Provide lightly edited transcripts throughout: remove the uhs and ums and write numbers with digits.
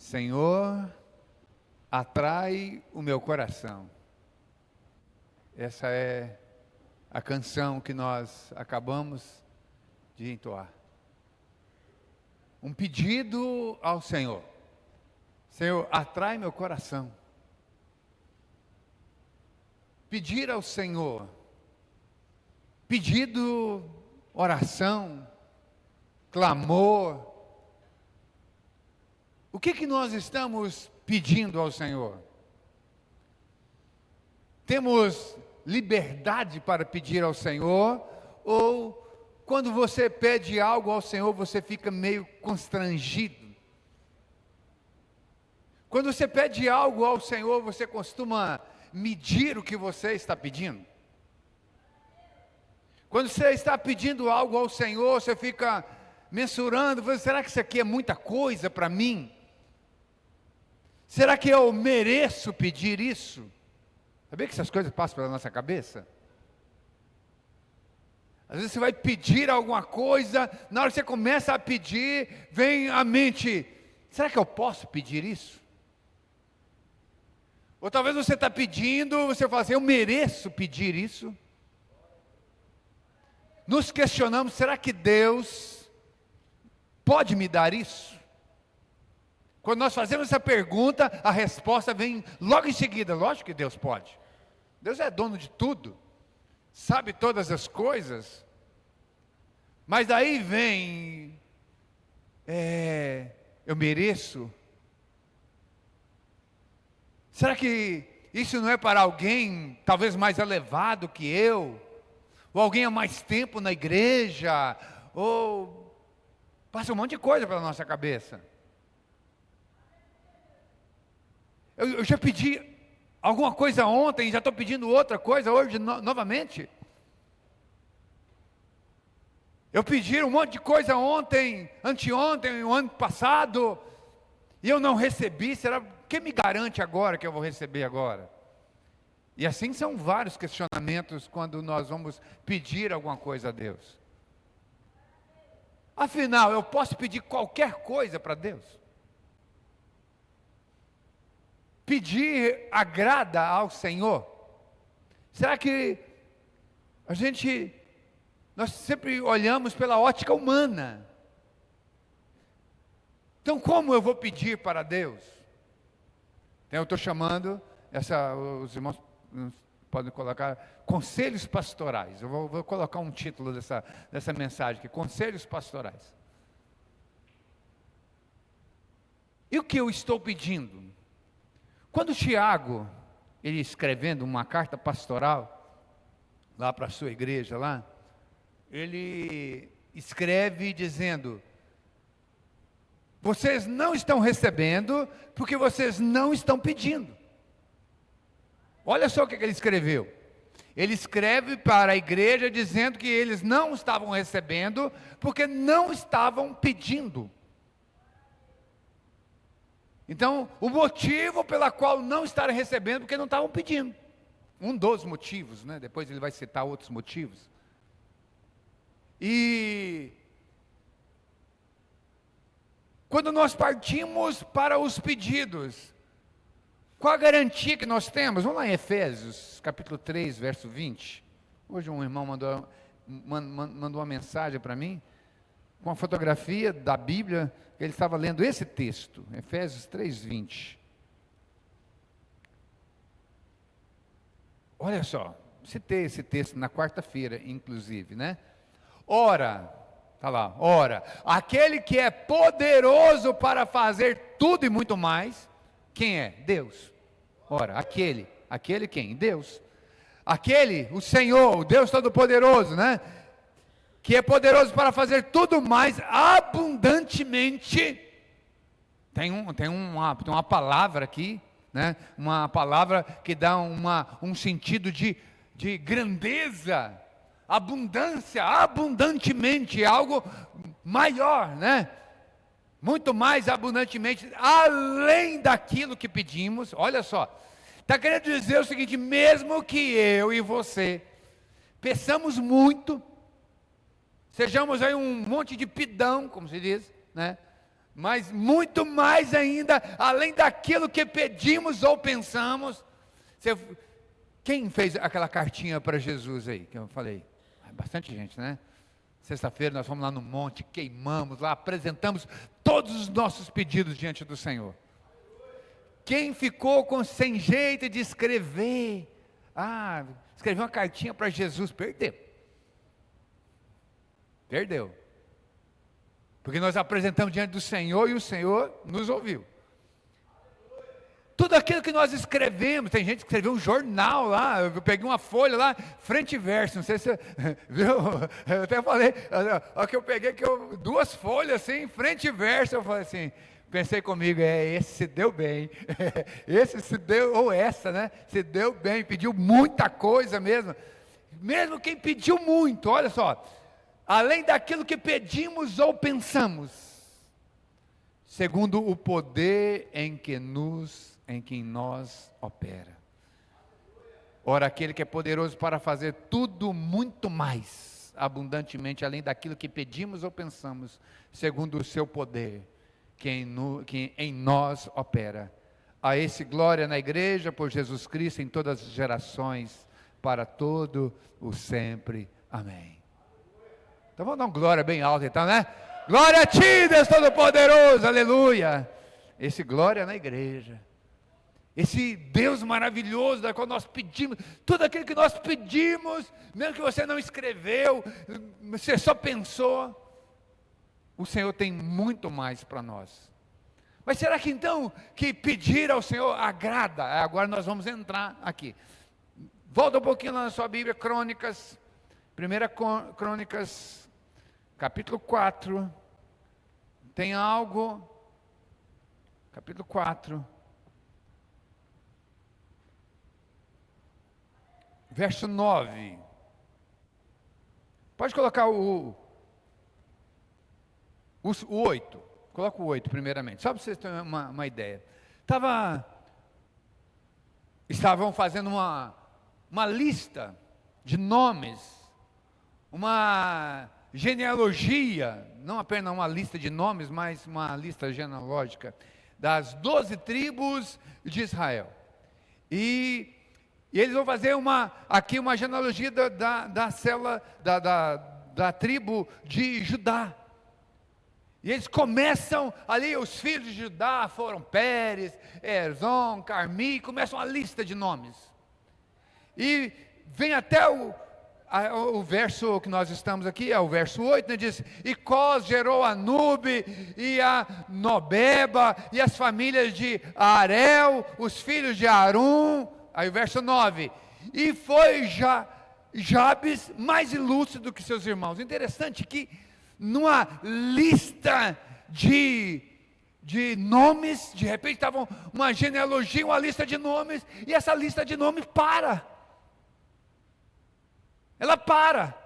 Senhor, atrai o meu coração. Essa é a canção que nós acabamos de entoar. Um pedido ao Senhor. Senhor, atrai meu coração. Pedir ao Senhor. Pedido, oração, clamor. O que nós estamos pedindo ao Senhor? Temos liberdade para pedir ao Senhor? Ou quando você pede algo ao Senhor, você fica meio constrangido? Quando você pede algo ao Senhor, você costuma medir o que você está pedindo? Quando você está pedindo algo ao Senhor, você fica mensurando, será que isso aqui é muita coisa para mim? Será que eu mereço pedir isso? Sabia que essas coisas passam pela nossa cabeça? Às vezes você vai pedir alguma coisa, na hora que você começa a pedir, vem à mente, será que eu posso pedir isso? Ou talvez você está pedindo, você fala assim, eu mereço pedir isso? Nos questionamos, será que Deus pode me dar isso? Quando nós fazemos essa pergunta, a resposta vem logo em seguida. Lógico que Deus pode. Deus é dono de tudo, sabe todas as coisas. Mas daí vem, eu mereço. Será que isso não é para alguém talvez mais elevado que eu? Ou alguém há mais tempo na igreja? Ou passa um monte de coisa pela nossa cabeça. Eu já pedi alguma coisa ontem, já estou pedindo outra coisa hoje novamente. Eu pedi um monte de coisa ontem, anteontem, o ano passado, e eu não recebi. Será que me garante agora que eu vou receber agora? E assim são vários questionamentos quando nós vamos pedir alguma coisa a Deus. Afinal, eu posso pedir qualquer coisa para Deus? Pedir agrada ao Senhor? Será que nós sempre olhamos pela ótica humana? Então como eu vou pedir para Deus? Então eu estou chamando, os irmãos podem colocar, conselhos pastorais. Eu vou colocar um título dessa mensagem aqui, conselhos pastorais. E o que eu estou pedindo? Quando Tiago, ele escrevendo uma carta pastoral, lá para a sua igreja lá, ele escreve dizendo, vocês não estão recebendo, porque vocês não estão pedindo. Olha só o que ele escreveu. Ele escreve para a igreja dizendo que eles não estavam recebendo, porque não estavam pedindo. Então, o motivo pela qual não estavam recebendo, porque não estavam pedindo. Um dos motivos, né? Depois ele vai citar outros motivos. E quando nós partimos para os pedidos, qual a garantia que nós temos? Vamos lá em Efésios, capítulo 3, verso 20. Hoje um irmão mandou uma mensagem para mim, com a fotografia da Bíblia, ele estava lendo esse texto, Efésios 3:20. Olha só, citei esse texto na quarta-feira, inclusive, né? Ora, está lá, ora, aquele que é poderoso para fazer tudo e muito mais, quem é? Deus. Ora, aquele quem? Deus. Aquele, o Senhor, o Deus Todo-Poderoso, né? Que é poderoso para fazer tudo mais abundantemente. Tem uma palavra aqui, né? Uma palavra que dá um sentido de grandeza, abundância, abundantemente, algo maior, né? Muito mais abundantemente, além daquilo que pedimos. Olha só, está querendo dizer o seguinte, mesmo que eu e você peçamos muito, sejamos aí um monte de pidão, como se diz, né? mas muito mais ainda, além daquilo que pedimos ou pensamos. Quem fez aquela cartinha para Jesus aí, que eu falei? Bastante gente, né? Sexta-feira nós fomos lá no monte, queimamos lá, apresentamos todos os nossos pedidos diante do Senhor. Quem ficou sem jeito de escrever, escrever uma cartinha para Jesus, perdeu, porque nós apresentamos diante do Senhor e o Senhor nos ouviu. Tudo aquilo que nós escrevemos, tem gente que escreveu um jornal lá, eu peguei uma folha lá, frente e verso, não sei se você viu, eu até falei, ó, que eu peguei duas folhas assim, frente e verso, eu falei assim, pensei comigo, esse se deu bem, esse se deu, ou essa, né, se deu bem, pediu muita coisa mesmo quem pediu muito, olha só, além daquilo que pedimos ou pensamos, segundo o poder em que nós opera. Ora, aquele que é poderoso para fazer tudo muito mais abundantemente, além daquilo que pedimos ou pensamos, segundo o seu poder, que em nós opera. A esse glória na igreja, por Jesus Cristo, em todas as gerações, para todo o sempre. Amém. Então vamos dar uma glória bem alta então, né? Glória a ti, Deus Todo-Poderoso, aleluia. Esse glória na igreja. Esse Deus maravilhoso, da qual nós pedimos, tudo aquilo que nós pedimos, mesmo que você não escreveu, você só pensou, o Senhor tem muito mais para nós. Mas será que então, que pedir ao Senhor agrada? Agora nós vamos entrar aqui. Volta um pouquinho lá na sua Bíblia, Crônicas, 1 Crônicas, capítulo 4, tem algo, capítulo 4, verso 9, pode colocar o 8, coloca o 8 primeiramente, só para vocês terem uma ideia. Estavam fazendo uma lista de nomes, uma genealogia, não apenas uma lista de nomes, mas uma lista genealógica, das 12 tribos de Israel, e eles vão fazer aqui uma genealogia da célula, da tribo de Judá. E eles começam ali, os filhos de Judá foram Pérez, Hezron, Carmi, começam a lista de nomes. E vem até o verso que nós estamos aqui, é o verso 8, né, diz, e Cós gerou a Nube, e a Nobeba, e as famílias de Arel, os filhos de Arum. Aí o verso 9, e foi Jabes mais ilustre do que seus irmãos. Interessante que numa lista de nomes, de repente estava uma genealogia, uma lista de nomes, e essa lista de nomes ela para,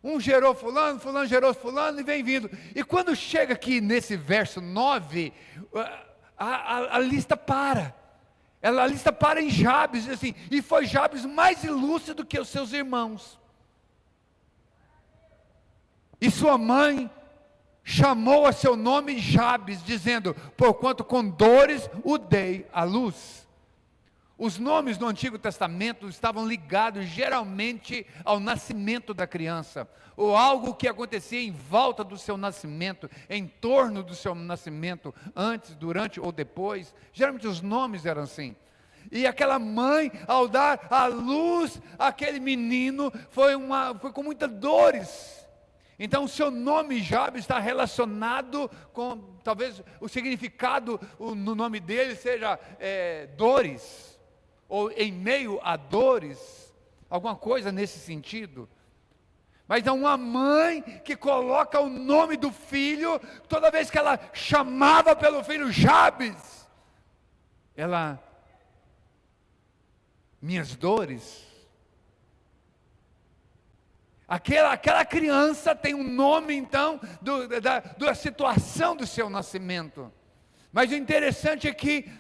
um gerou fulano, fulano gerou fulano, e vem vindo, e quando chega aqui nesse verso 9, a lista para, a lista para em Jabes, assim, e foi Jabes mais ilustre do que os seus irmãos, e sua mãe chamou a seu nome Jabes, dizendo, porquanto com dores o dei à luz. Os nomes do Antigo Testamento estavam ligados geralmente ao nascimento da criança, ou algo que acontecia em volta do seu nascimento, em torno do seu nascimento, antes, durante ou depois. Geralmente os nomes eram assim. E aquela mãe, ao dar à luz aquele menino, foi com muitas dores. Então o seu nome Jabes está relacionado com, talvez o significado no nome dele seja dores, ou em meio a dores, alguma coisa nesse sentido. Mas é uma mãe que coloca o nome do filho, toda vez que ela chamava pelo filho Jabes, minhas dores. Aquela criança tem um nome então, da situação do seu nascimento. Mas o interessante é que,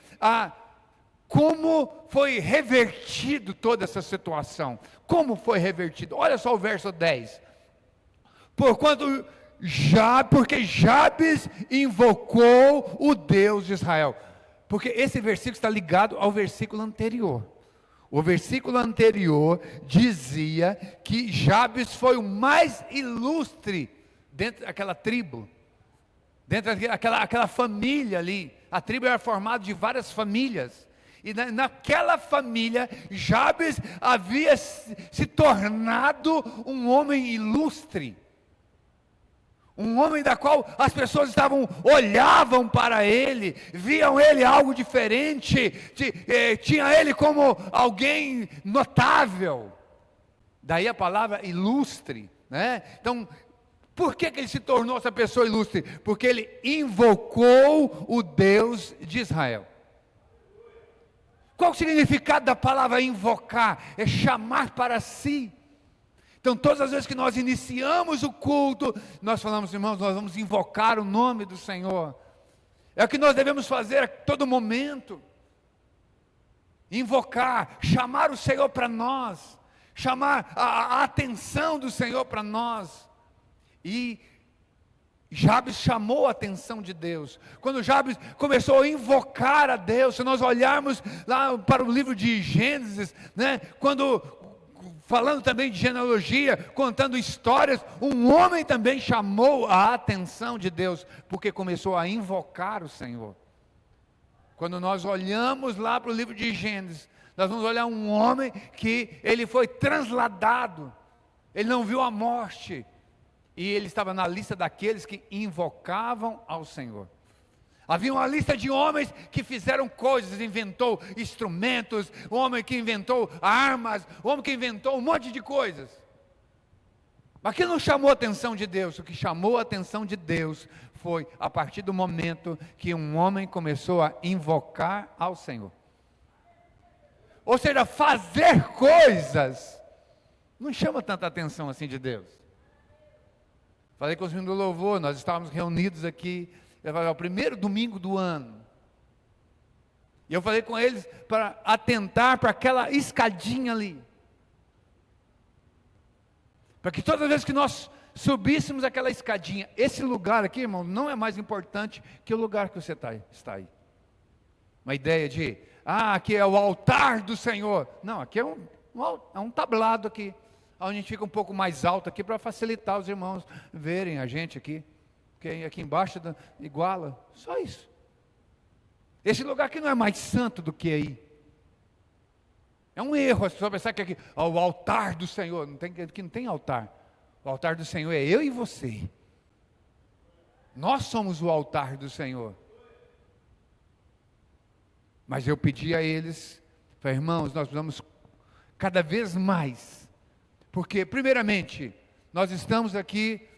como foi revertido toda essa situação? Como foi revertido? Olha só o verso 10. Porquanto porque Jabes invocou o Deus de Israel. Porque esse versículo está ligado ao versículo anterior. O versículo anterior dizia que Jabes foi o mais ilustre dentro daquela tribo, dentro daquela família ali. A tribo era formada de várias famílias. E naquela família, Jabes havia se tornado um homem ilustre. Um homem da qual as pessoas olhavam para ele, viam ele algo diferente, tinha ele como alguém notável. Daí a palavra ilustre, né? Então, por que ele se tornou essa pessoa ilustre? Porque ele invocou o Deus de Israel. Qual o significado da palavra invocar? É chamar para si. Então, todas as vezes que nós iniciamos o culto, nós falamos, irmãos, nós vamos invocar o nome do Senhor. É o que nós devemos fazer a todo momento. Invocar, chamar o Senhor para nós, chamar a atenção do Senhor para nós. E Jabes chamou a atenção de Deus. Quando Jabes começou a invocar a Deus, se nós olharmos lá para o livro de Gênesis, né, falando também de genealogia, contando histórias, um homem também chamou a atenção de Deus, porque começou a invocar o Senhor. Quando nós olhamos lá para o livro de Gênesis, nós vamos olhar um homem que ele foi transladado, ele não viu a morte, e ele estava na lista daqueles que invocavam ao Senhor. Havia uma lista de homens que fizeram coisas, inventou instrumentos, o homem que inventou armas, o homem que inventou um monte de coisas. Mas aquilo não chamou a atenção de Deus. O que chamou a atenção de Deus foi a partir do momento que um homem começou a invocar ao Senhor. Ou seja, fazer coisas não chama tanta atenção assim de Deus. Falei com os meninos do louvor, nós estávamos reunidos aqui, é o primeiro domingo do ano. E eu falei com eles para atentar para aquela escadinha ali. Para que todas as vezes que nós subíssemos aquela escadinha, esse lugar aqui, irmão, não é mais importante que o lugar que você está aí. Uma ideia de, aqui é o altar do Senhor. Não, aqui é um tablado aqui. A gente fica um pouco mais alto aqui para facilitar os irmãos verem a gente aqui. Porque aqui embaixo iguala, só isso. Esse lugar aqui não é mais santo do que aí. É um erro as pessoas pensarem que aqui, o altar do Senhor, aqui não tem altar. O altar do Senhor é eu e você. Nós somos o altar do Senhor. Mas eu pedi a eles, falei, irmãos, nós precisamos cada vez mais. Porque, primeiramente, nós estamos aqui,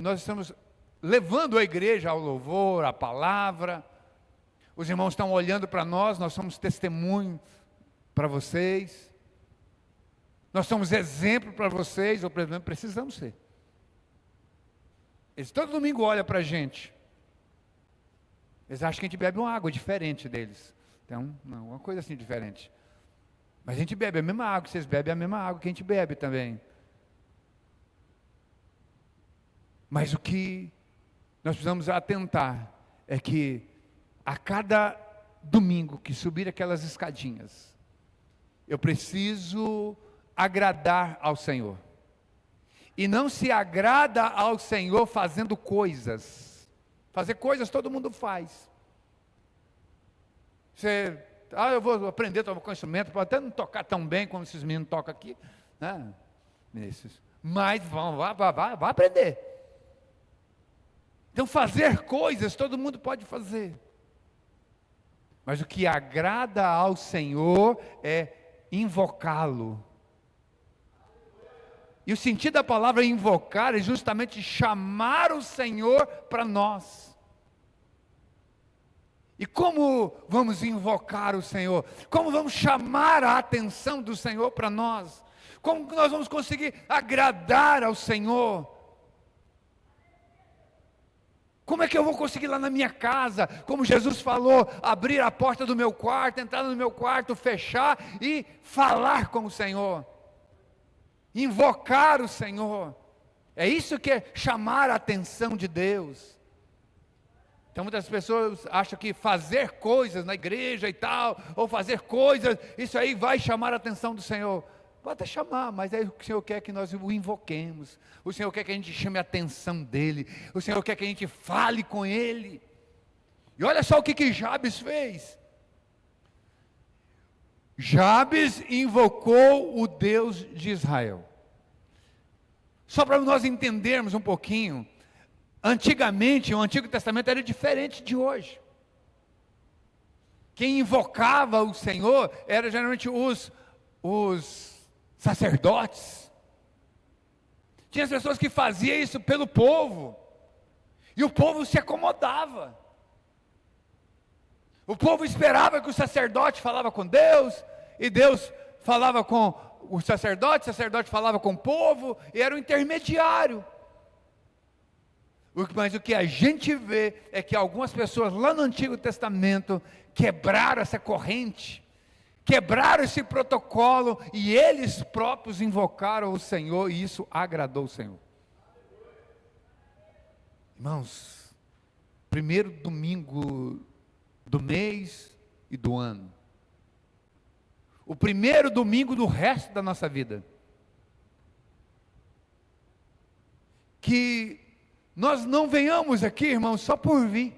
nós estamos levando a igreja ao louvor, à palavra. Os irmãos estão olhando para nós somos testemunho para vocês. Nós somos exemplo para vocês, ou precisamos ser. Eles todo domingo olham para a gente. Eles acham que a gente bebe uma água diferente deles. Então, não, uma coisa assim diferente. Mas a gente bebe a mesma água, vocês bebem a mesma água que a gente bebe também. Mas o que nós precisamos atentar é que a cada domingo que subir aquelas escadinhas, eu preciso agradar ao Senhor. E não se agrada ao Senhor fazendo coisas. Fazer coisas todo mundo faz. Eu vou aprender a tocar instrumento, pode até não tocar tão bem como esses meninos tocam aqui, né? Mas vá aprender. Então fazer coisas todo mundo pode fazer. Mas o que agrada ao Senhor é invocá-lo. E o sentido da palavra invocar é justamente chamar o Senhor para nós. E como vamos invocar o Senhor? Como vamos chamar a atenção do Senhor para nós? Como que nós vamos conseguir agradar ao Senhor? Como é que eu vou conseguir lá na minha casa, como Jesus falou, abrir a porta do meu quarto, entrar no meu quarto, fechar e falar com o Senhor? Invocar o Senhor. É isso que é chamar a atenção de Deus. Então muitas pessoas acham que fazer coisas na igreja e tal, ou fazer coisas, isso aí vai chamar a atenção do Senhor. Pode até chamar, mas aí o Senhor quer que nós o invoquemos. O Senhor quer que a gente chame a atenção dEle. O Senhor quer que a gente fale com Ele. E olha só o que Jabes fez. Jabes invocou o Deus de Israel. Só para nós entendermos um pouquinho, antigamente o Antigo Testamento era diferente de hoje. Quem invocava o Senhor era geralmente os sacerdotes. Tinha as pessoas que faziam isso pelo povo, e o povo se acomodava. O povo esperava que o sacerdote falava com Deus, e Deus falava com o sacerdote falava com o povo, e era o intermediário. Mas o que a gente vê é que algumas pessoas lá no Antigo Testamento quebraram essa corrente, quebraram esse protocolo, e eles próprios invocaram o Senhor, e isso agradou o Senhor. Irmãos, primeiro domingo do mês e do ano, o primeiro domingo do resto da nossa vida, que nós não venhamos aqui, irmãos, só por vir,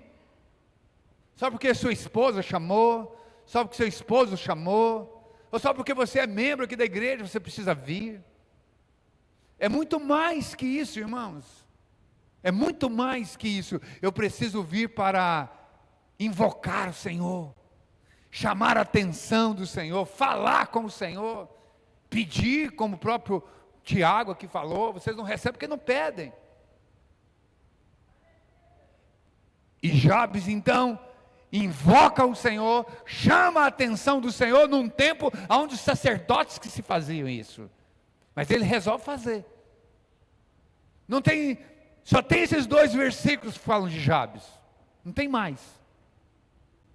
só porque sua esposa chamou, só porque seu esposo chamou, ou só porque você é membro aqui da igreja, você precisa vir. É muito mais que isso, irmãos, é muito mais que isso. Eu preciso vir para invocar o Senhor, chamar a atenção do Senhor, falar com o Senhor, pedir, como o próprio Tiago aqui falou. Vocês não recebem porque não pedem. E Jabes então invoca o Senhor, chama a atenção do Senhor num tempo onde os sacerdotes que se faziam isso, mas ele resolve fazer. Não tem, só tem esses 2 versículos que falam de Jabes, não tem mais.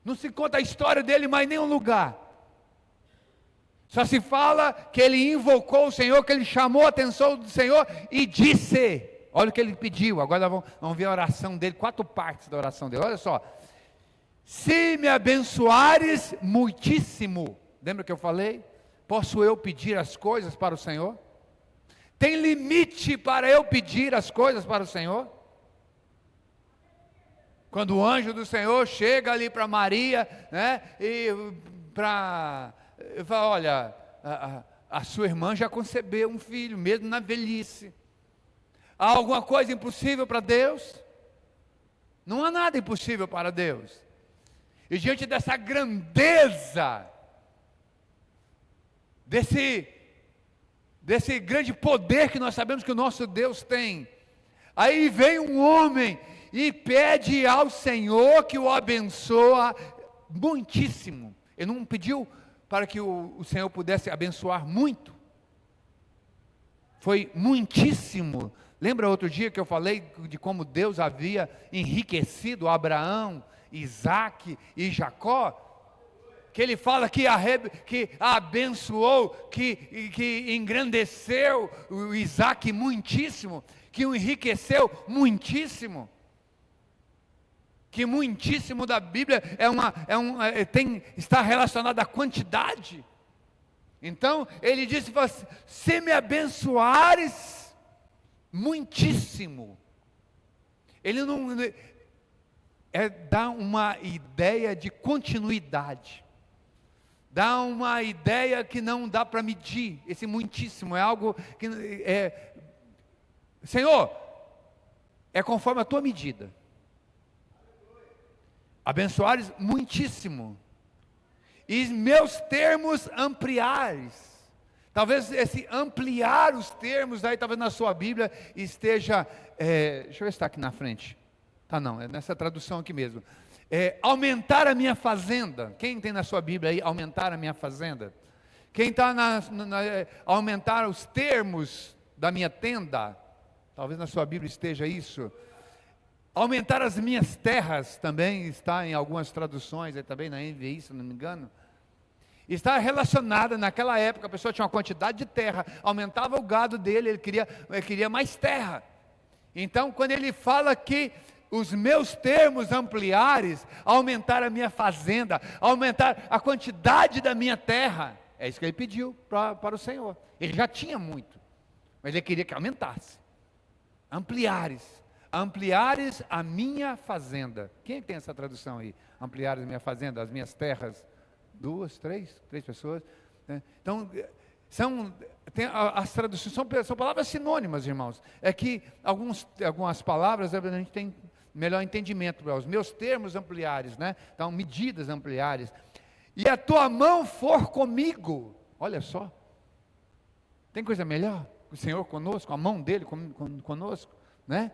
Não se conta a história dele em mais nenhum lugar. Só se fala que ele invocou o Senhor, que ele chamou a atenção do Senhor e disse. Olha o que ele pediu. Agora vamos ver a oração dele, 4 partes da oração dele. Olha só. Se me abençoares muitíssimo. Lembra que eu falei? Posso eu pedir as coisas para o Senhor? Tem limite para eu pedir as coisas para o Senhor? Quando o anjo do Senhor chega ali para Maria, né, e fala: olha, a sua irmã já concebeu um filho, mesmo na velhice. Há alguma coisa impossível para Deus? Não há nada impossível para Deus. E diante dessa grandeza, desse grande poder que nós sabemos que o nosso Deus tem, aí vem um homem e pede ao Senhor que o abençoa muitíssimo. Ele não pediu para que o Senhor pudesse abençoar muito, foi muitíssimo. Lembra outro dia que eu falei de como Deus havia enriquecido Abraão, Isaque e Jacó? Que ele fala que abençoou, que engrandeceu o Isaque muitíssimo, que o enriqueceu muitíssimo. Que muitíssimo da Bíblia está relacionado à quantidade. Então ele disse: se me abençoares muitíssimo. Ele não dá uma ideia de continuidade, dá uma ideia que não dá para medir. Esse muitíssimo é algo que Senhor, é conforme a tua medida. Abençoares muitíssimo, e meus termos ampliares. Talvez esse ampliar os termos aí, talvez na sua Bíblia esteja, deixa eu ver se está aqui na frente. Tá, não, é nessa tradução aqui mesmo. Aumentar a minha fazenda. Quem tem na sua Bíblia aí, aumentar a minha fazenda? Quem está aumentar os termos da minha tenda? Talvez na sua Bíblia esteja isso. Aumentar as minhas terras, também está em algumas traduções, também na NVI, se não me engano. Está relacionada, naquela época, a pessoa tinha uma quantidade de terra, aumentava o gado dele, ele queria mais terra. Então, quando ele fala que os meus termos ampliares, aumentar a minha fazenda, aumentar a quantidade da minha terra, é isso que ele pediu para o Senhor. Ele já tinha muito, mas ele queria que aumentasse. Ampliares a minha fazenda. Quem tem essa tradução aí? Ampliares a minha fazenda, as minhas terras. 2, 3 pessoas. Né? Então, as traduções são palavras sinônimas, irmãos. É que algumas palavras a gente tem melhor entendimento. Os meus termos ampliares, né? Então, medidas ampliares. E a tua mão for comigo. Olha só. Tem coisa melhor? O Senhor conosco, a mão dele conosco, né?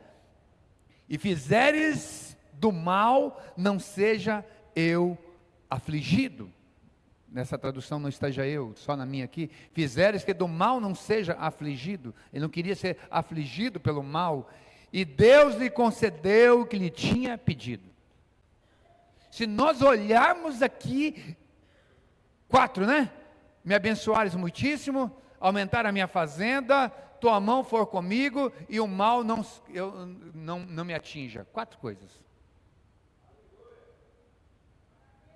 E fizeres do mal, não seja eu afligido. Nessa tradução não esteja eu, só na minha aqui. Fizeres que do mal não seja afligido. Ele não queria ser afligido pelo mal. E Deus lhe concedeu o que lhe tinha pedido. Se nós olharmos aqui, 4, né? Me abençoares muitíssimo, aumentar a minha fazenda, tua mão for comigo, e o mal não me atinja. 4 coisas.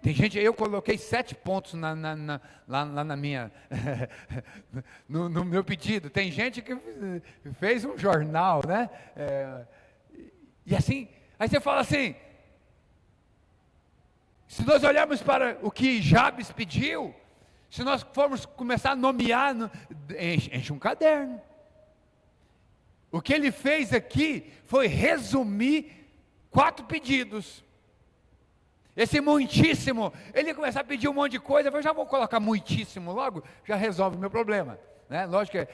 Tem gente, eu coloquei 7 pontos lá na minha, no meu pedido. Tem gente que fez um jornal, né? E assim, aí você fala assim, se nós olharmos para o que Jabes pediu, se nós formos começar a nomear, enche um caderno. O que ele fez aqui foi resumir 4 pedidos. Esse muitíssimo, ele ia começar a pedir um monte de coisa, eu já vou colocar muitíssimo logo, já resolve o meu problema, né? Lógico que,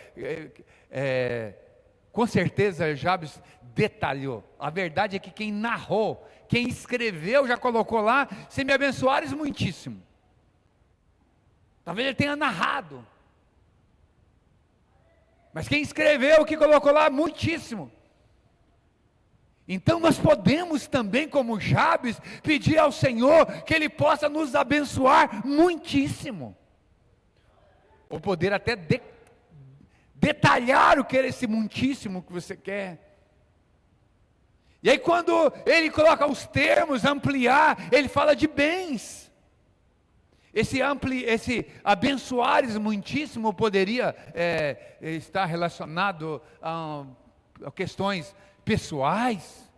com certeza Jabes detalhou, a verdade é que quem narrou, quem escreveu já colocou lá, se me abençoares muitíssimo, talvez ele tenha narrado, mas quem escreveu, que colocou lá, muitíssimo. Então nós podemos também, como Jabes, pedir ao Senhor que Ele possa nos abençoar muitíssimo, ou poder até detalhar o que é esse muitíssimo que você quer. E aí quando Ele coloca os termos, ampliar, Ele fala de bens. Esse abençoares muitíssimo poderia estar relacionado a questões pessoais,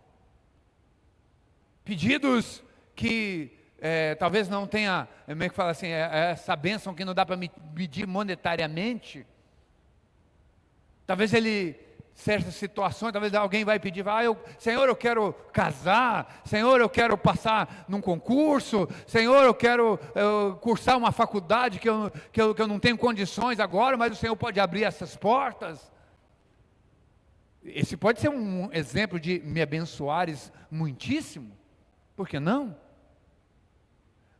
pedidos que talvez não tenha, como é que fala assim, essa bênção que não dá para medir monetariamente. Talvez certas situações, talvez alguém vai pedir, Senhor, eu quero casar, Senhor, eu quero passar num concurso, Senhor, eu quero cursar uma faculdade que eu não tenho condições agora, mas o Senhor pode abrir essas portas. Esse pode ser um exemplo de me abençoares muitíssimo, por que não?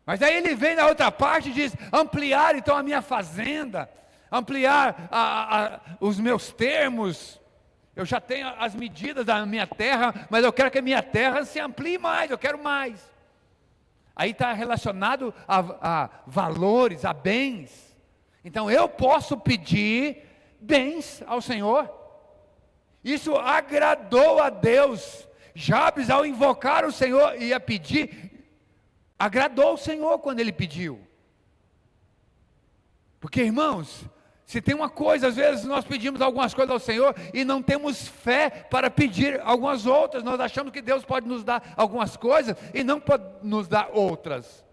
Mas aí ele vem na outra parte e diz, ampliar então a minha fazenda, ampliar os meus termos, eu já tenho as medidas da minha terra, mas eu quero que a minha terra se amplie mais, eu quero mais. Aí está relacionado a valores, a bens. Então eu posso pedir bens ao Senhor. Isso agradou a Deus. Jabes, ao invocar o Senhor, ia pedir, agradou o Senhor quando ele pediu. Porque, irmãos, se tem uma coisa, às vezes nós pedimos algumas coisas ao Senhor e não temos fé para pedir algumas outras. Nós achamos que Deus pode nos dar algumas coisas e não pode nos dar outras.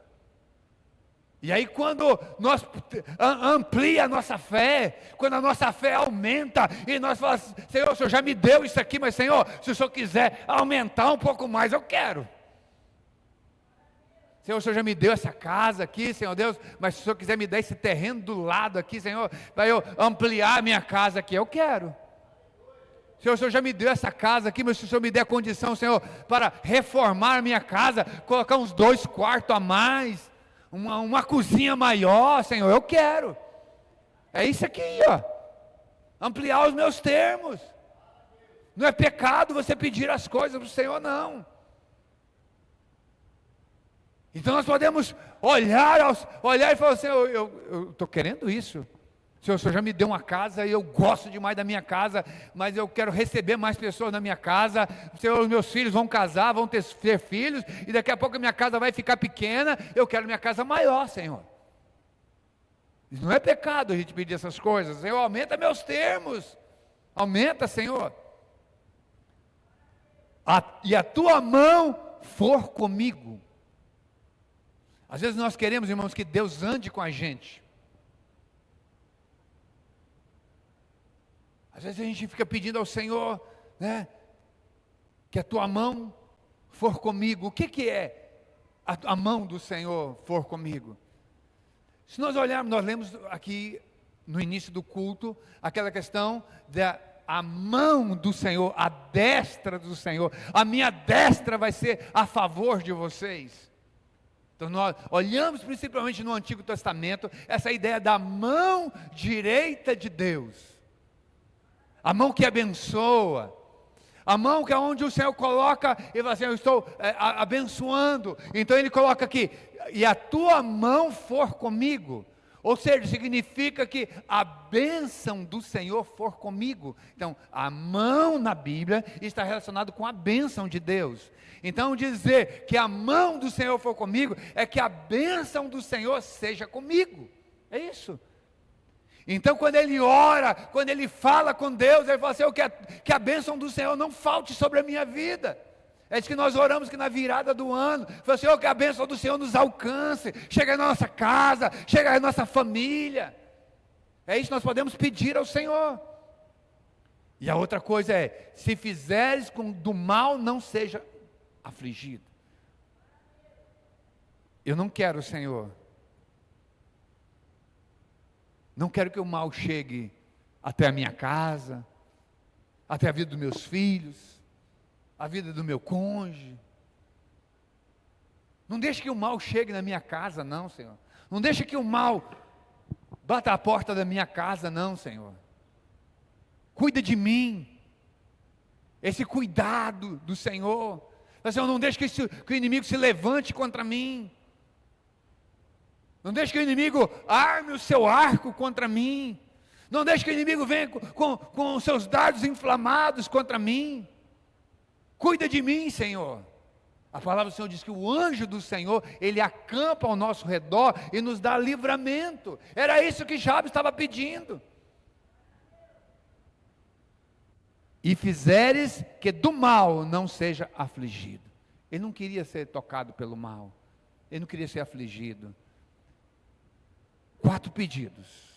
E aí quando nós amplia a nossa fé, quando a nossa fé aumenta, e nós falamos, Senhor, o Senhor já me deu isso aqui, mas Senhor, se o Senhor quiser aumentar um pouco mais, eu quero. Senhor, o Senhor já me deu essa casa aqui, Senhor Deus, mas se o Senhor quiser me dar esse terreno do lado aqui, Senhor, para eu ampliar a minha casa aqui, eu quero. Senhor, o Senhor já me deu essa casa aqui, mas se o Senhor me der a condição, Senhor, para reformar a minha casa, colocar uns 2 quartos a mais, uma cozinha maior, Senhor, eu quero. É isso aqui, ó. Ampliar os meus termos. Não é pecado você pedir as coisas para o Senhor, não. Então nós podemos olhar e falar assim, eu estou querendo isso. Senhor, o Senhor já me deu uma casa e eu gosto demais da minha casa, mas eu quero receber mais pessoas na minha casa. Senhor, os meus filhos vão casar, vão ter filhos, e daqui a pouco a minha casa vai ficar pequena, eu quero minha casa maior, Senhor. Isso não é pecado a gente pedir essas coisas. Senhor, aumenta meus termos, aumenta, Senhor. E a tua mão for comigo. Às vezes nós queremos, irmãos, que Deus ande com a gente. Às vezes a gente fica pedindo ao Senhor, né, que a tua mão for comigo. O que é a mão do Senhor for comigo? Se nós olharmos, nós lemos aqui no início do culto, aquela questão da a mão do Senhor, a destra do Senhor, a minha destra vai ser a favor de vocês. Então nós olhamos principalmente no Antigo Testamento, essa ideia da mão direita de Deus, a mão que abençoa, a mão que é onde o Senhor coloca, e fala assim, eu estou abençoando, então Ele coloca aqui, e a tua mão for comigo, ou seja, significa que a bênção do Senhor for comigo. Então, a mão na Bíblia está relacionado com a bênção de Deus. Então, dizer que a mão do Senhor for comigo, é que a bênção do Senhor seja comigo, é isso. Então, quando ele ora, quando ele fala com Deus, ele fala assim, que a bênção do Senhor não falte sobre a minha vida. É isso que nós oramos que na virada do ano, fala, Senhor, que a bênção do Senhor nos alcance, chega na nossa casa, chega na nossa família. É isso que nós podemos pedir ao Senhor. E a outra coisa é, se fizeres do mal, não seja afligido. Eu não quero, Senhor, não quero que o mal chegue até a minha casa, até a vida dos meus filhos, a vida do meu cônjuge. Não deixe que o mal chegue na minha casa, não, Senhor. Não deixe que o mal bata a porta da minha casa, não, Senhor. Cuida de mim. Esse cuidado do Senhor. Senhor, não deixe que o inimigo se levante contra mim. Não deixe que o inimigo arme o seu arco contra mim. Não deixe que o inimigo venha com os seus dardos inflamados contra mim. Cuida de mim, Senhor. A palavra do Senhor diz que o anjo do Senhor, ele acampa ao nosso redor e nos dá livramento. Era isso que Jabes estava pedindo. E fizeres que do mal não seja afligido. Ele não queria ser tocado pelo mal. Ele não queria ser afligido. 4 pedidos.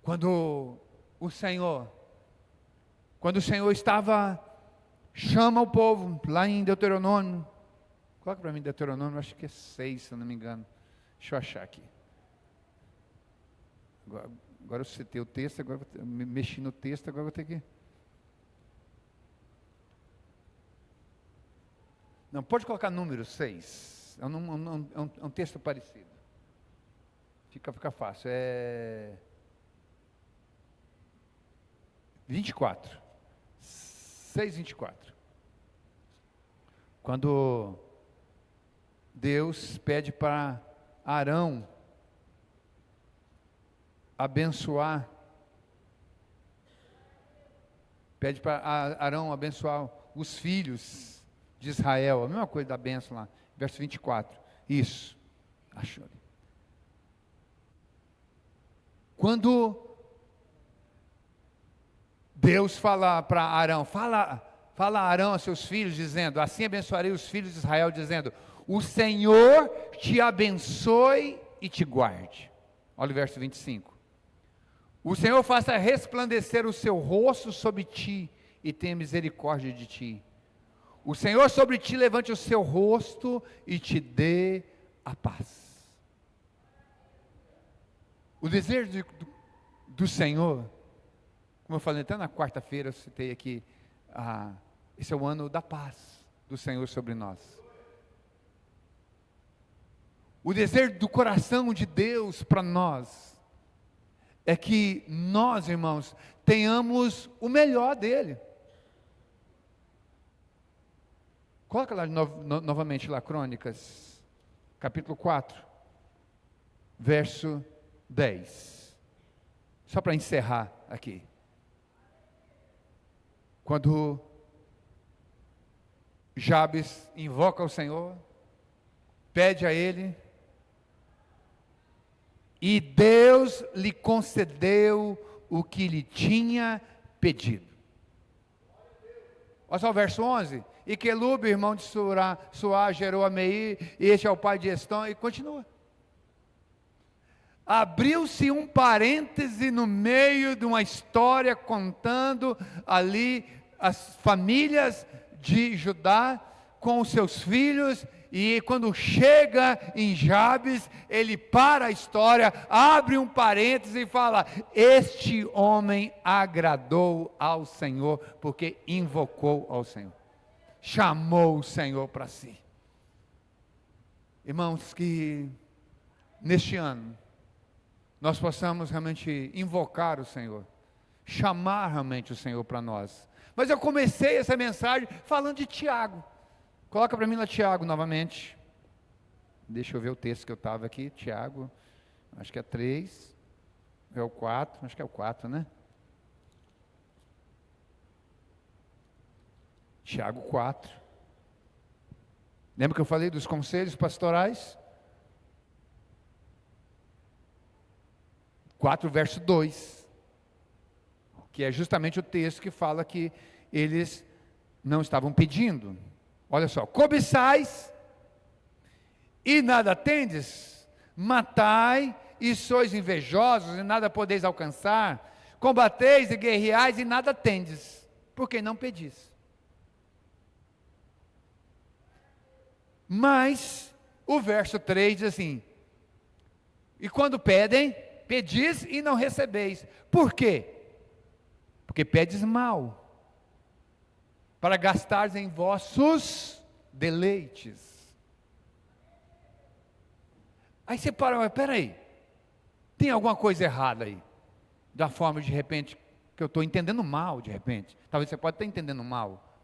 Quando o Senhor chama o povo, lá em Deuteronômio, coloca para mim Deuteronômio, acho que é 6, se eu não me engano, deixa eu achar aqui, agora eu citei o texto, agora eu mexi no texto, agora eu vou ter que, não, pode colocar número 6, é um texto parecido, fica fácil, é 24, 6:24. Quando Deus pede para Arão abençoar, pede para Arão abençoar os filhos de Israel, a mesma coisa da bênção lá, verso 24, isso, achou ali. Quando Deus fala para Arão, fala a Arão a seus filhos, dizendo, assim abençoarei os filhos de Israel, dizendo, o Senhor te abençoe e te guarde. Olha o verso 25. O Senhor faça resplandecer o seu rosto sobre ti e tenha misericórdia de ti. O Senhor sobre ti levante o seu rosto e te dê a paz. O desejo do Senhor, como eu falei até na quarta-feira, eu citei aqui, esse é o ano da paz do Senhor sobre nós. O desejo do coração de Deus para nós, é que nós, irmãos, tenhamos o melhor dele. Coloca lá novamente lá, Crônicas, capítulo 4, verso 10. Só para encerrar aqui. Quando Jabes invoca o Senhor, pede a Ele, e Deus lhe concedeu o que lhe tinha pedido. Olha só o verso 11. E Quelube, irmão de Suá, gerou a Meir, e este é o pai de Estom, e continua. Abriu-se um parêntese no meio de uma história contando ali as famílias de Judá com os seus filhos, e quando chega em Jabes, ele para a história, abre um parêntese e fala: este homem agradou ao Senhor, porque invocou ao Senhor, chamou o Senhor para si. Irmãos, que neste ano nós possamos realmente invocar o Senhor, chamar realmente o Senhor para nós. Mas eu comecei essa mensagem falando de Tiago. Coloca para mim lá Tiago novamente. Deixa eu ver o texto que eu estava aqui. Tiago, acho que é 3, é o 4, acho que é o 4, né? Tiago 4. Lembra que eu falei dos conselhos pastorais? 4, verso 2, que é justamente o texto que fala que eles não estavam pedindo. Olha só: cobiçais e nada tendes, matai e sois invejosos e nada podeis alcançar, combateis e guerreais e nada tendes, porque não pedis. Mas o verso 3 diz assim: e quando pedem, pedis e não recebeis. Por quê? Porque pedes mal, para gastares em vossos deleites. Aí você para, mas peraí, tem alguma coisa errada aí, da forma de repente, que eu estou entendendo mal de repente, talvez você pode estar entendendo mal.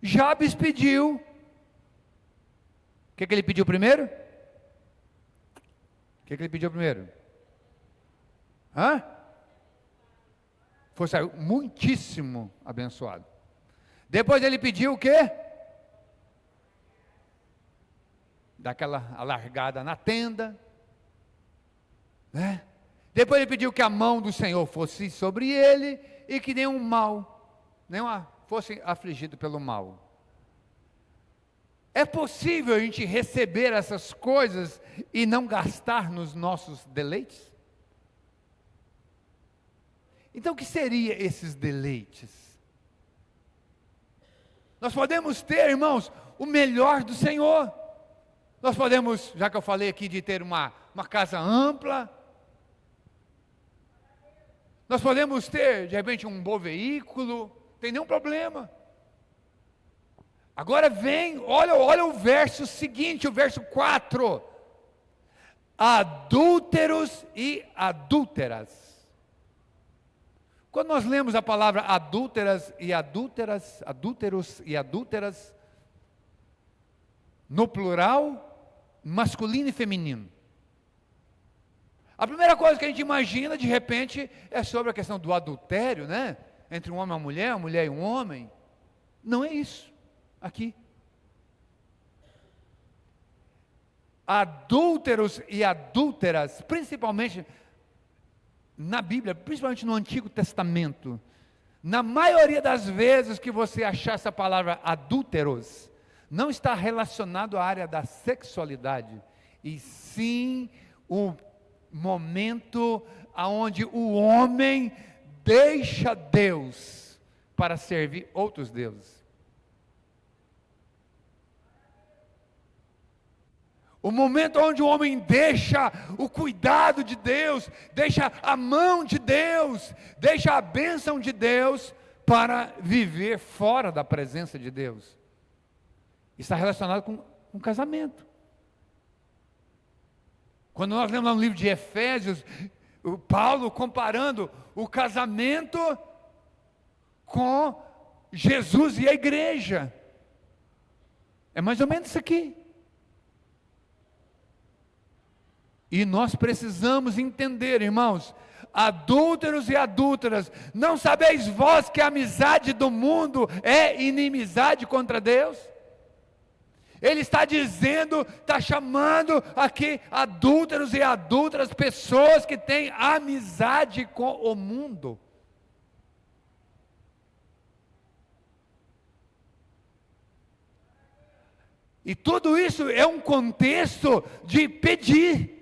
Jabes pediu, o que ele pediu primeiro? O que ele pediu primeiro? Saiu muitíssimo abençoado. Depois ele pediu o quê? Daquela alargada na tenda, né? Depois ele pediu que a mão do Senhor fosse sobre ele, e que nenhum mal, fosse afligido pelo mal. É possível a gente receber essas coisas e não gastar nos nossos deleites? Então, o que seriam esses deleites? Nós podemos ter, irmãos, o melhor do Senhor. Nós podemos, já que eu falei aqui de ter uma casa ampla, nós podemos ter, de repente, um bom veículo, não tem nenhum problema. Agora vem, olha o verso seguinte, o verso 4. Adúlteros e adúlteras. Quando nós lemos a palavra adúlteros e adúlteras, no plural, masculino e feminino, a primeira coisa que a gente imagina, de repente, é sobre a questão do adultério, né? Entre um homem e uma mulher e um homem. Não é isso aqui. Adúlteros e adúlteras, principalmente na Bíblia, principalmente no Antigo Testamento, na maioria das vezes que você achar essa palavra adúlteros, não está relacionado à área da sexualidade, e sim o momento aonde o homem deixa Deus para servir outros deuses. O momento onde o homem deixa o cuidado de Deus, deixa a mão de Deus, deixa a bênção de Deus para viver fora da presença de Deus. Está relacionado com casamento. Quando nós lemos no livro de Efésios, o Paulo comparando o casamento com Jesus e a igreja. É mais ou menos isso aqui. E nós precisamos entender, irmãos, adúlteros e adúlteras, não sabeis vós que a amizade do mundo é inimizade contra Deus? Ele está dizendo, está chamando aqui adúlteros e adúlteras, pessoas que têm amizade com o mundo. E tudo isso é um contexto de pedir.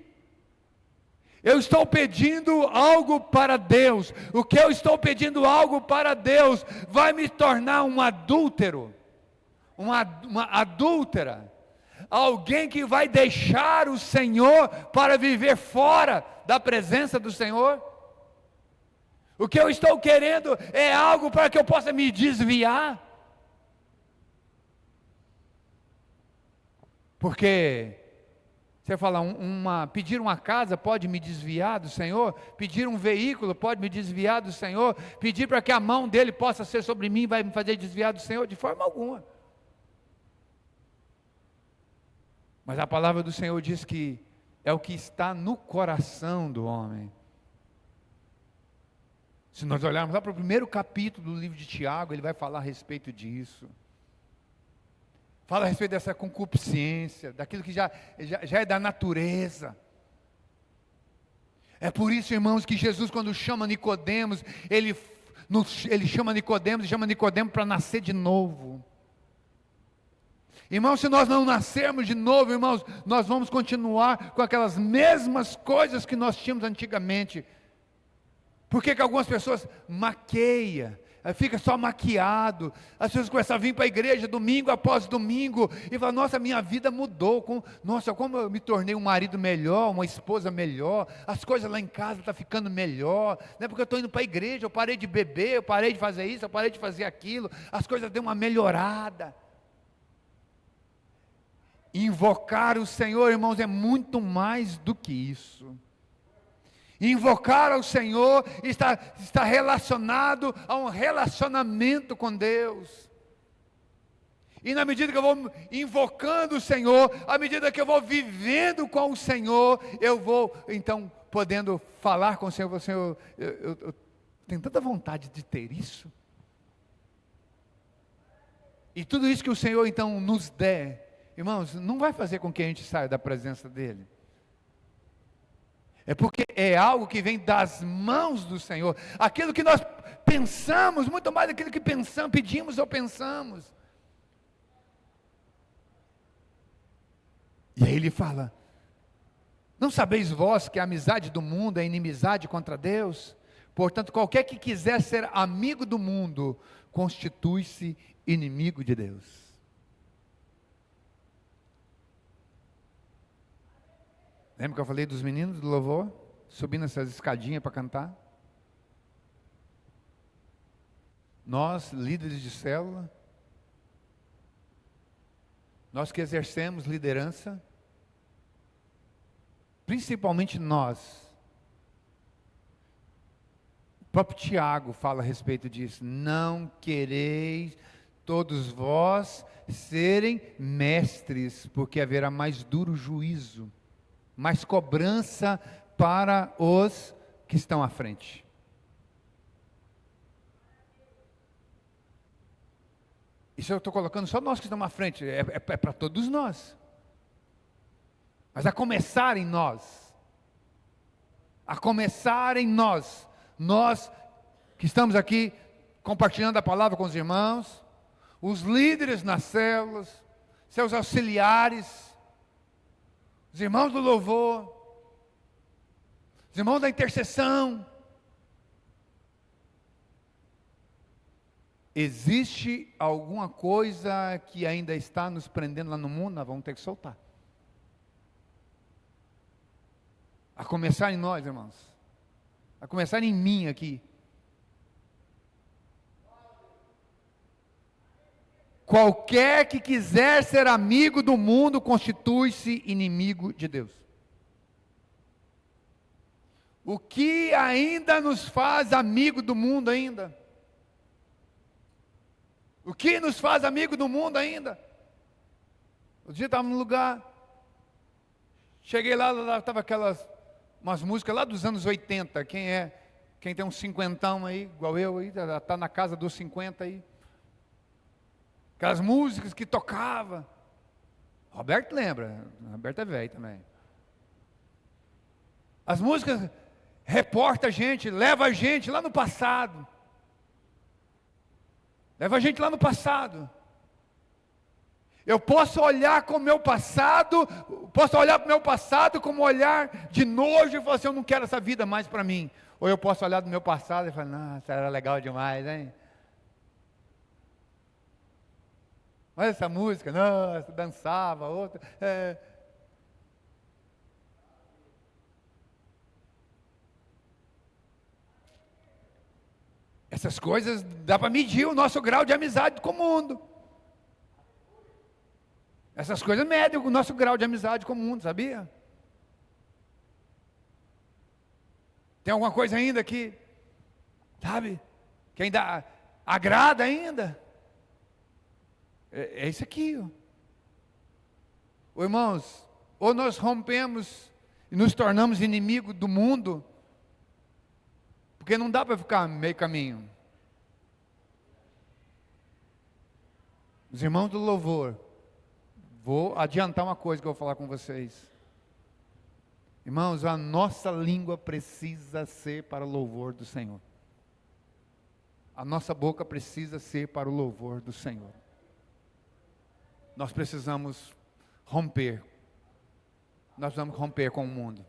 Eu estou pedindo algo para Deus. O que eu estou pedindo algo para Deus vai me tornar um adúltero, uma adúltera, alguém que vai deixar o Senhor para viver fora da presença do Senhor. O que eu estou querendo é algo para que eu possa me desviar. Porque você fala, pedir uma casa pode me desviar do Senhor? Pedir um veículo pode me desviar do Senhor? Pedir para que a mão dele possa ser sobre mim vai me fazer desviar do Senhor? De forma alguma. Mas a palavra do Senhor diz que é o que está no coração do homem. Se nós olharmos lá para o primeiro capítulo do livro de Tiago, ele vai falar a respeito disso. Fala a respeito dessa concupiscência, daquilo que já é da natureza. É por isso, irmãos, que Jesus, quando chama Nicodemos, ele chama Nicodemos para nascer de novo. Irmãos, se nós não nascermos de novo, irmãos, nós vamos continuar com aquelas mesmas coisas que nós tínhamos antigamente. Por que algumas pessoas maqueiam? Fica só maquiado, as pessoas começam a vir para a igreja domingo após domingo, e falam, nossa, minha vida mudou, nossa, como eu me tornei um marido melhor, uma esposa melhor, as coisas lá em casa estão ficando melhor, não é porque eu estou indo para a igreja, eu parei de beber, eu parei de fazer isso, eu parei de fazer aquilo, as coisas deu uma melhorada. Invocar o Senhor, irmãos, é muito mais do que isso. Invocar ao Senhor está relacionado a um relacionamento com Deus. E na medida que eu vou invocando o Senhor, à medida que eu vou vivendo com o Senhor, eu vou então podendo falar com o Senhor. Senhor, eu tenho tanta vontade de ter isso. E tudo isso que o Senhor então nos der, irmãos, não vai fazer com que a gente saia da presença dEle. É porque é algo que vem das mãos do Senhor. Aquilo que nós pensamos, muito mais daquilo que pensamos, pedimos ou pensamos. E aí ele fala, não sabeis vós que a amizade do mundo é inimizade contra Deus? Portanto, qualquer que quiser ser amigo do mundo, constitui-se inimigo de Deus. Lembra que eu falei dos meninos do louvor, subindo essas escadinhas para cantar? Nós, líderes de célula, nós que exercemos liderança, principalmente nós, o próprio Tiago fala a respeito disso, não quereis todos vós serem mestres, porque haverá mais duro juízo, mais cobrança para os que estão à frente. Isso eu estou colocando só nós que estamos à frente, é para todos nós. Mas a começar em nós, nós que estamos aqui compartilhando a palavra com os irmãos, os líderes nas células, seus auxiliares, os irmãos do louvor, os irmãos da intercessão. Existe alguma coisa que ainda está nos prendendo lá no mundo? Nós vamos ter que soltar. A começar em nós, irmãos. A começar em mim aqui. Qualquer que quiser ser amigo do mundo, constitui-se inimigo de Deus. O que ainda nos faz amigo do mundo ainda? O que nos faz amigo do mundo ainda? Outro dia estava num lugar, Cheguei lá estava umas músicas lá dos anos 80, quem tem uns cinquentão aí, igual eu aí, está na casa dos 50 aí. Aquelas músicas que tocava. Roberto lembra, Roberto é velho também. As músicas reporta a gente, leva a gente lá no passado. Leva a gente lá no passado. Eu posso olhar com o meu passado, posso olhar para o meu passado como um olhar de nojo e falar assim, eu não quero essa vida mais para mim. Ou eu posso olhar do meu passado e falar, nossa, era legal demais, hein? Olha essa música, nossa, dançava, outra. Essas coisas dá para medir o nosso grau de amizade com o mundo. Essas coisas medem o nosso grau de amizade com o mundo, sabia? Tem alguma coisa ainda que, sabe, que ainda agrada ainda? É isso aqui, ó. Ô, irmãos, ou nós rompemos e nos tornamos inimigos do mundo, porque não dá para ficar meio caminho. Os irmãos do louvor, vou adiantar uma coisa que eu vou falar com vocês. Irmãos, a nossa língua precisa ser para o louvor do Senhor. A nossa boca precisa ser para o louvor do Senhor. Nós precisamos romper. Nós vamos romper com o mundo.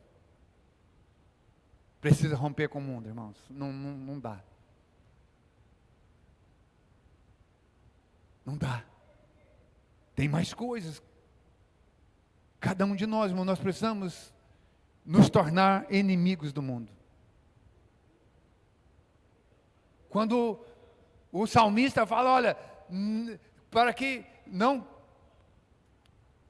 Precisa romper com o mundo, irmãos. Não dá. Não dá. Tem mais coisas. Cada um de nós, irmão, nós precisamos nos tornar inimigos do mundo. Quando o salmista fala, olha, para que não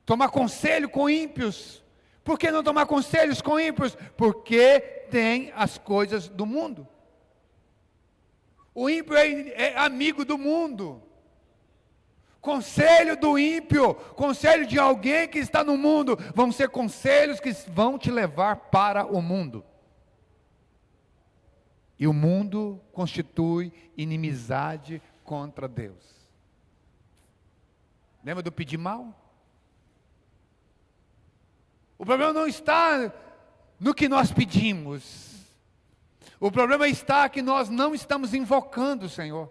tomar conselho com ímpios. Por que não tomar conselhos com ímpios? Porque tem as coisas do mundo. O ímpio é amigo do mundo. Conselho do ímpio, conselho de alguém que está no mundo, vão ser conselhos que vão te levar para o mundo. E o mundo constitui inimizade contra Deus. Lembra do pedir mal? O problema não está no que nós pedimos. O problema está que nós não estamos invocando o Senhor.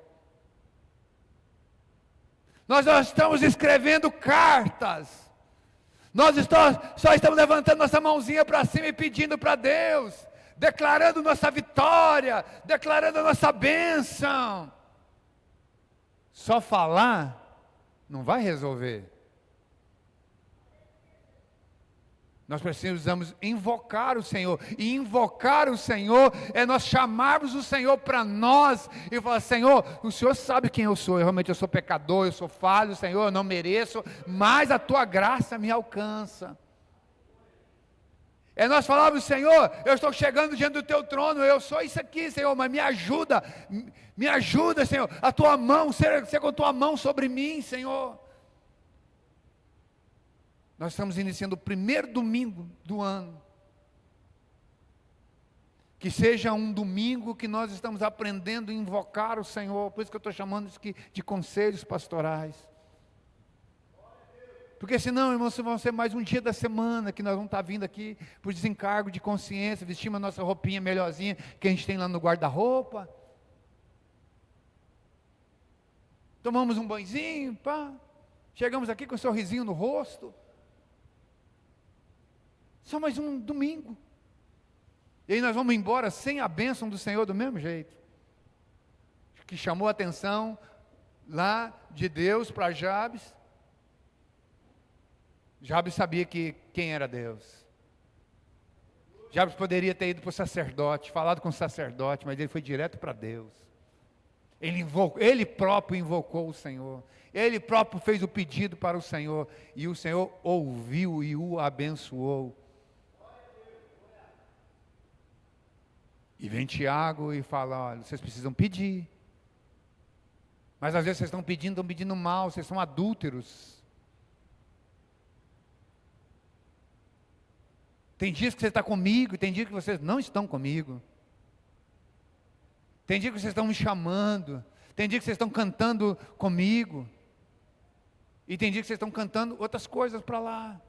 Nós não estamos escrevendo cartas. Nós só estamos levantando nossa mãozinha para cima e pedindo para Deus, declarando nossa vitória, declarando nossa bênção. Só falar não vai resolver. Nós precisamos invocar o Senhor. E invocar o Senhor é nós chamarmos o Senhor para nós e falar, Senhor, o Senhor sabe quem eu sou. Eu sou pecador, eu sou falho, Senhor, eu não mereço, mas a Tua graça me alcança. É nós falarmos, Senhor, eu estou chegando diante do Teu trono, eu sou isso aqui, Senhor, mas me ajuda, Senhor, a Tua mão, ser com a Tua mão sobre mim, Senhor. Nós estamos iniciando o primeiro domingo do ano. Que seja um domingo que nós estamos aprendendo a invocar o Senhor. Por isso que eu estou chamando isso aqui de conselhos pastorais. Porque senão, irmãos, vão ser mais um dia da semana que nós vamos estar vindo aqui por desencargo de consciência, vestimos a nossa roupinha melhorzinha que a gente tem lá no guarda-roupa. Tomamos um banhozinho, pá. Chegamos aqui com um sorrisinho no rosto. Só mais um domingo. E aí nós vamos embora sem a bênção do Senhor do mesmo jeito. Que chamou a atenção lá de Deus para Jabes. Jabes sabia quem era Deus. Jabes poderia ter ido para o sacerdote, falado com o sacerdote, mas ele foi direto para Deus. Ele próprio invocou o Senhor. Ele próprio fez o pedido para o Senhor. E o Senhor ouviu e o abençoou. E vem Tiago e fala, olha, vocês precisam pedir. Mas às vezes vocês estão pedindo mal, vocês são adúlteros. Tem dias que você está comigo, e tem dias que vocês não estão comigo. Tem dia que vocês estão me chamando, tem dia que vocês estão cantando comigo, e tem dia que vocês estão cantando outras coisas para lá,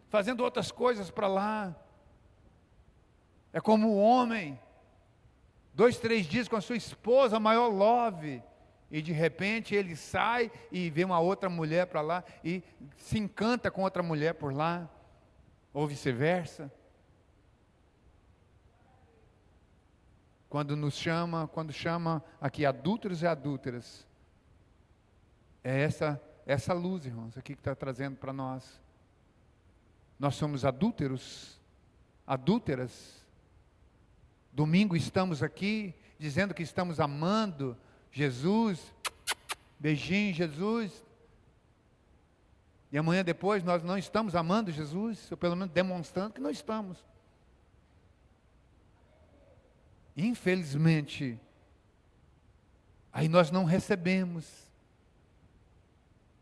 fazendo outras coisas para lá. É como o homem, 2, 3 dias com a sua esposa, maior love, e de repente ele sai e vê uma outra mulher para lá, e se encanta com outra mulher por lá, ou vice-versa. Quando chama aqui adúlteros e adúlteras, é essa luz, irmãos, aqui que está trazendo para nós. Nós somos adúlteros, adúlteras. Domingo estamos aqui, dizendo que estamos amando Jesus, beijinho Jesus, e amanhã depois nós não estamos amando Jesus, ou pelo menos demonstrando que não estamos. Infelizmente, aí nós não recebemos,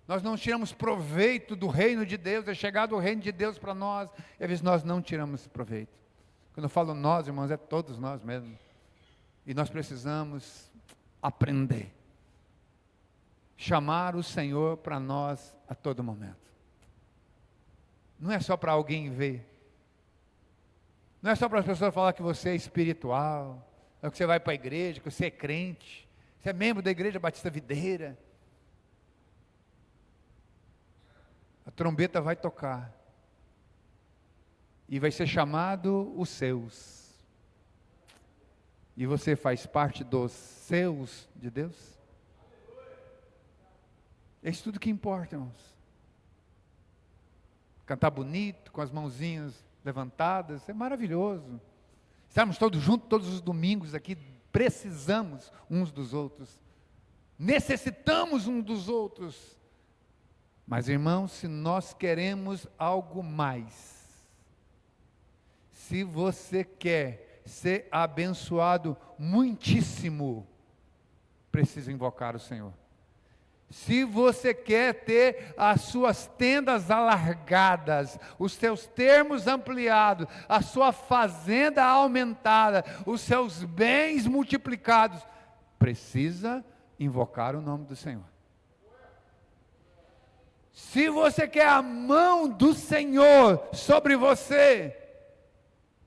nós não tiramos proveito do reino de Deus, é chegado o reino de Deus para nós, e às vezes nós não tiramos proveito. Quando eu falo nós, irmãos, é todos nós mesmos, e nós precisamos aprender, chamar o Senhor para nós a todo momento, não é só para alguém ver, não é só para as pessoas falar que você é espiritual, é que você vai para a igreja, que você é crente, você é membro da Igreja Batista Videira. A trombeta vai tocar, e vai ser chamado os seus, e você faz parte dos seus de Deus. É isso tudo que importa, irmãos. Cantar bonito, com as mãozinhas levantadas, é maravilhoso. Estarmos todos juntos, todos os domingos aqui, precisamos uns dos outros, necessitamos uns dos outros. Mas, irmãos, se nós queremos algo mais, se você quer ser abençoado muitíssimo, precisa invocar o Senhor. Se você quer ter as suas tendas alargadas, os seus termos ampliados, a sua fazenda aumentada, os seus bens multiplicados, precisa invocar o nome do Senhor. Se você quer a mão do Senhor sobre você,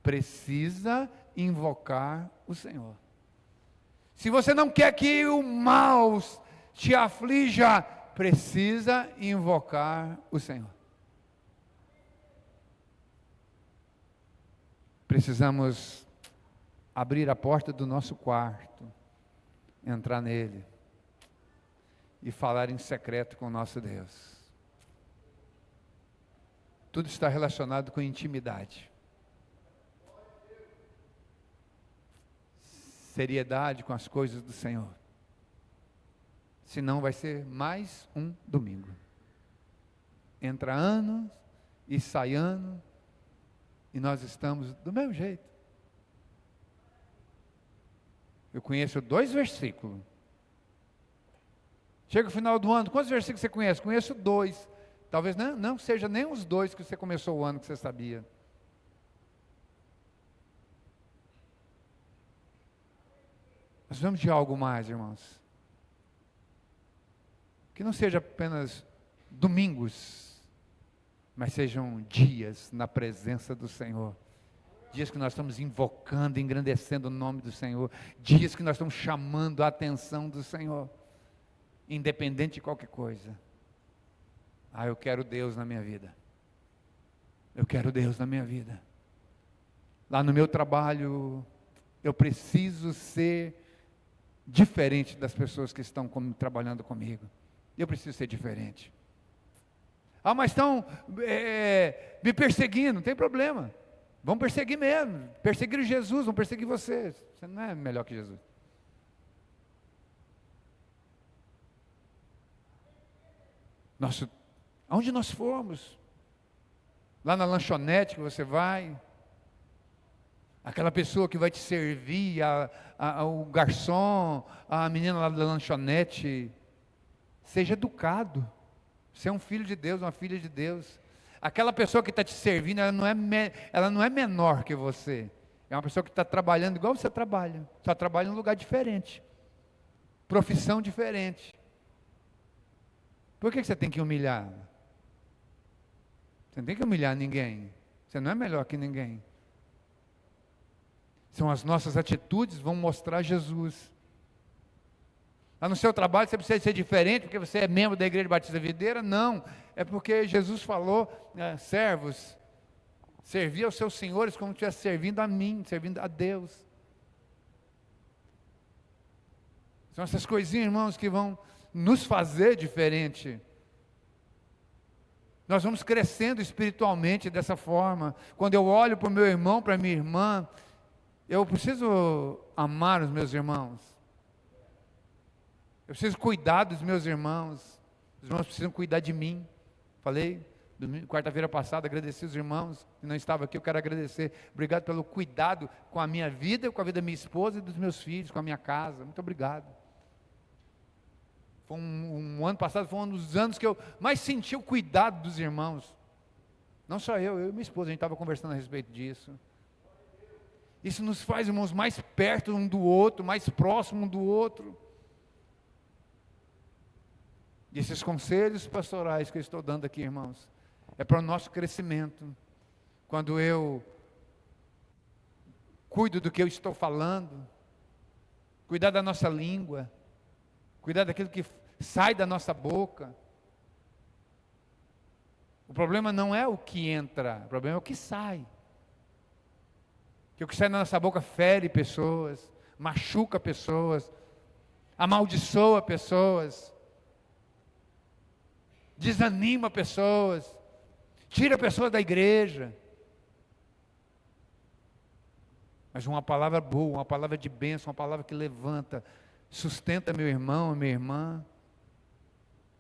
precisa invocar o Senhor. Se você não quer que o mal te aflija, precisa invocar o Senhor. Precisamos abrir a porta do nosso quarto, entrar nele e falar em secreto com o nosso Deus. Tudo está relacionado com intimidade, seriedade com as coisas do Senhor. Senão vai ser mais um domingo. Entra anos e sai ano, e nós estamos do mesmo jeito. Eu conheço 2 versículos. Chega o final do ano, quantos versículos você conhece? Conheço 2. Talvez não seja nem os 2 que você começou o ano que você sabia. Nós precisamos de algo mais, irmãos. Que não seja apenas domingos, mas sejam dias na presença do Senhor. Dias que nós estamos invocando, engrandecendo o nome do Senhor. Dias que nós estamos chamando a atenção do Senhor. Independente de qualquer coisa. Eu quero Deus na minha vida. Eu quero Deus na minha vida. Lá no meu trabalho, eu preciso ser diferente das pessoas que estão trabalhando comigo. Eu preciso ser diferente. Mas estão me perseguindo, não tem problema. Vão perseguir mesmo. Perseguir Jesus, vão perseguir você. Você não é melhor que Jesus. Aonde nós formos, lá na lanchonete que você vai, aquela pessoa que vai te servir, o garçom, a menina lá da lanchonete, seja educado. Você é um filho de Deus, uma filha de Deus. Aquela pessoa que está te servindo, ela não é menor que você. É uma pessoa que está trabalhando igual você trabalha, só trabalha em um lugar diferente, profissão diferente. Por que você tem que humilhar? Você não tem que humilhar ninguém. Você não é melhor que ninguém. São as nossas atitudes que vão mostrar Jesus. Lá no seu trabalho você precisa ser diferente porque você é membro da Igreja Batista Videira? Não, é porque Jesus falou, servos, servir aos seus senhores como se estivesse servindo a mim, servindo a Deus. São essas coisinhas, irmãos, que vão nos fazer diferente. Nós vamos crescendo espiritualmente dessa forma. Quando eu olho para o meu irmão, para a minha irmã, eu preciso amar os meus irmãos. Eu preciso cuidar dos meus irmãos. Os irmãos precisam cuidar de mim. Falei, quarta-feira passada, agradeci os irmãos que não estavam aqui, eu quero agradecer. Obrigado pelo cuidado com a minha vida, com a vida da minha esposa e dos meus filhos, com a minha casa. Muito obrigado. Foi um ano passado, foi um dos anos que eu mais senti o cuidado dos irmãos. Não só eu e minha esposa, a gente estava conversando a respeito disso. Isso nos faz, irmãos, mais perto um do outro, mais próximo um do outro. E esses conselhos pastorais que eu estou dando aqui, irmãos, é para o nosso crescimento. Quando eu cuido do que eu estou falando, cuidar da nossa língua, cuidar daquilo que sai da nossa boca. O problema não é o que entra, o problema é o que sai. Que o que sai da nossa boca fere pessoas, machuca pessoas, amaldiçoa pessoas, desanima pessoas, tira pessoas da igreja. Mas uma palavra boa, uma palavra de bênção, uma palavra que levanta, sustenta meu irmão, minha irmã,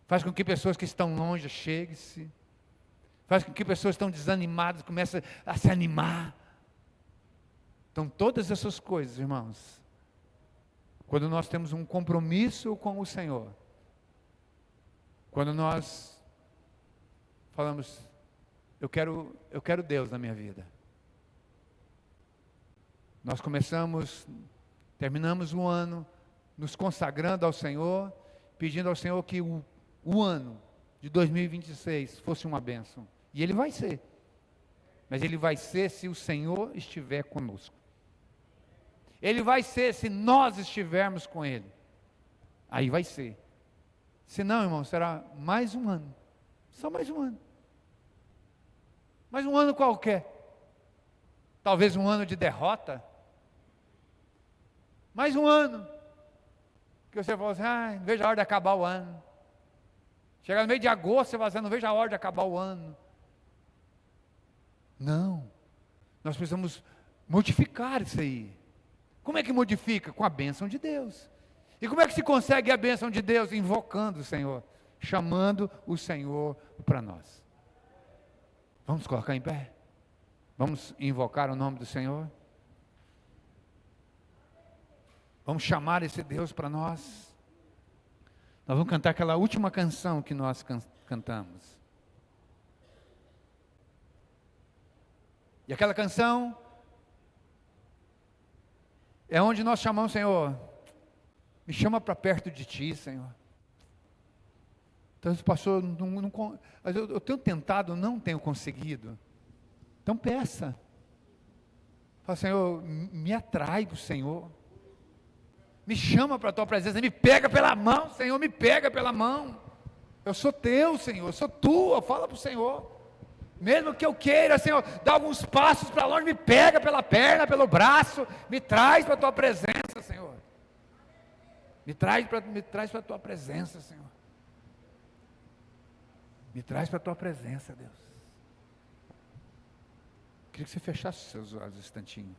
faz com que pessoas que estão longe cheguem-se, faz com que pessoas que estão desanimadas comecem a se animar. Então todas essas coisas, irmãos, quando nós temos um compromisso com o Senhor, quando nós falamos, eu quero Deus na minha vida. Nós terminamos o ano, nos consagrando ao Senhor, pedindo ao Senhor que o ano de 2026 fosse uma bênção. E Ele vai ser. Mas Ele vai ser se o Senhor estiver conosco. Ele vai ser se nós estivermos com Ele. Aí vai ser. Se não, irmão, será mais um ano. Só mais um ano. Mais um ano qualquer. Talvez um ano de derrota. Mais um ano. Que você fala assim, não vejo a hora de acabar o ano. Chegar no meio de agosto, você fala assim, não vejo a hora de acabar o ano. Não. Nós precisamos modificar isso aí. Como é que modifica? Com a bênção de Deus. E como é que se consegue a bênção de Deus? Invocando o Senhor, chamando o Senhor para nós. Vamos colocar em pé? Vamos invocar o nome do Senhor? Vamos chamar esse Deus para nós? Nós vamos cantar aquela última canção que nós cantamos. E aquela canção é onde nós chamamos, Senhor, me chama para perto de Ti, Senhor. Então, pastor, mas eu tenho tentado, não tenho conseguido. Então peça. Fala, Senhor, me atrai para o Senhor. Me chama para a Tua presença, me pega pela mão, Senhor, me pega pela mão. Eu sou Teu, Senhor, eu sou Tua, fala para o Senhor. Mesmo que eu queira, Senhor, dar alguns passos para longe, me pega pela perna, pelo braço, me traz para a Tua presença, Senhor. Me traz para a Tua presença, Senhor. Me traz para a Tua presença, Deus. Queria que você fechasse os seus olhos um instantinho.